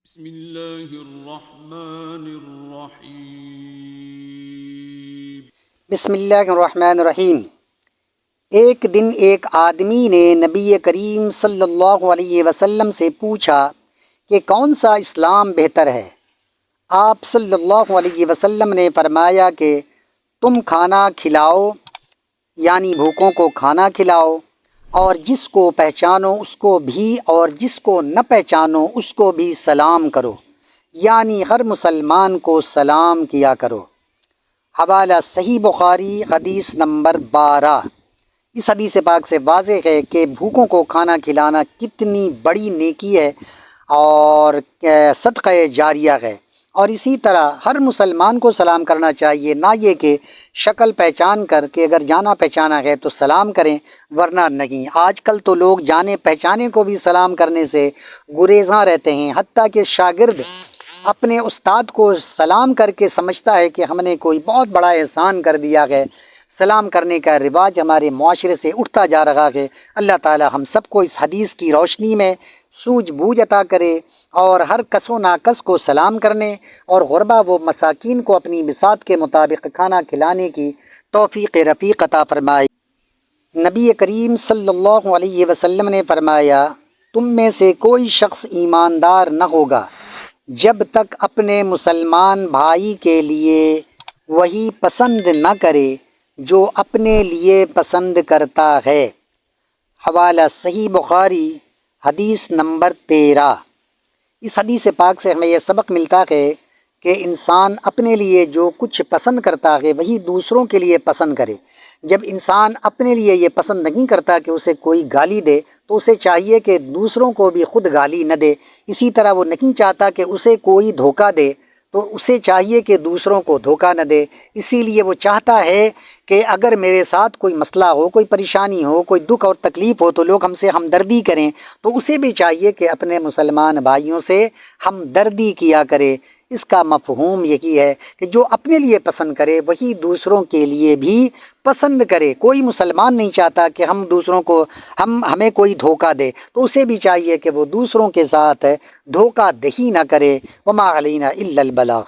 بسم اللہ الرحمن الرحیم۔ بسم اللہ الرحمن الرحیم۔ ایک دن ایک آدمی نے نبی کریم صلی اللہ علیہ وسلم سے پوچھا کہ کون سا اسلام بہتر ہے؟ آپ صلی اللہ علیہ وسلم نے فرمایا کہ تم کھانا کھلاؤ، یعنی بھوکوں کو کھانا کھلاؤ، اور جس کو پہچانو اس کو بھی اور جس کو نہ پہچانو اس کو بھی سلام کرو، یعنی ہر مسلمان کو سلام کیا کرو۔ حوالہ صحیح بخاری حدیث نمبر 12۔ اس حدیث پاک سے واضح ہے کہ بھوکوں کو کھانا کھلانا کتنی بڑی نیکی ہے اور صدقہ جاریہ ہے، اور اسی طرح ہر مسلمان کو سلام کرنا چاہیے، نہ یہ کہ شکل پہچان کر کے اگر جانا پہچانا ہے تو سلام کریں ورنہ نہیں۔ آج کل تو لوگ جانے پہچانے کو بھی سلام کرنے سے گریزاں رہتے ہیں، حتیٰ کہ شاگرد اپنے استاد کو سلام کر کے سمجھتا ہے کہ ہم نے کوئی بہت بڑا احسان کر دیا ہے۔ سلام کرنے کا رواج ہمارے معاشرے سے اٹھتا جا رہا ہے۔ اللہ تعالی ہم سب کو اس حدیث کی روشنی میں سوجھ بوجھ عطا کرے اور ہر کس و ناکس کو سلام کرنے اور غربا و مساکین کو اپنی بساط کے مطابق کھانا کھلانے کی توفیق رفیق عطا فرمائے۔ نبی کریم صلی اللہ علیہ وسلم نے فرمایا، تم میں سے کوئی شخص ایماندار نہ ہوگا جب تک اپنے مسلمان بھائی کے لیے وہی پسند نہ کرے جو اپنے لیے پسند کرتا ہے۔ حوالہ صحیح بخاری حدیث نمبر 13۔ اس حدیث پاک سے ہمیں یہ سبق ملتا ہے کہ انسان اپنے لیے جو کچھ پسند کرتا ہے وہی دوسروں کے لیے پسند کرے۔ جب انسان اپنے لیے یہ پسند نہیں کرتا کہ اسے کوئی گالی دے تو اسے چاہیے کہ دوسروں کو بھی خود گالی نہ دے۔ اسی طرح وہ نہیں چاہتا کہ اسے کوئی دھوکہ دے تو اسے چاہیے کہ دوسروں کو دھوکہ نہ دے۔ اسی لیے وہ چاہتا ہے کہ اگر میرے ساتھ کوئی مسئلہ ہو، کوئی پریشانی ہو، کوئی دکھ اور تکلیف ہو تو لوگ ہم سے ہمدردی کریں، تو اسے بھی چاہیے کہ اپنے مسلمان بھائیوں سے ہمدردی کیا کرے۔ اس کا مفہوم یہی ہے کہ جو اپنے لیے پسند کرے وہی دوسروں کے لیے بھی پسند کرے۔ کوئی مسلمان نہیں چاہتا کہ ہم دوسروں کو ہمیں کوئی دھوکہ دے، تو اسے بھی چاہیے کہ وہ دوسروں کے ساتھ دھوکہ دہی نہ کرے۔ وما علینا الا البلاغ۔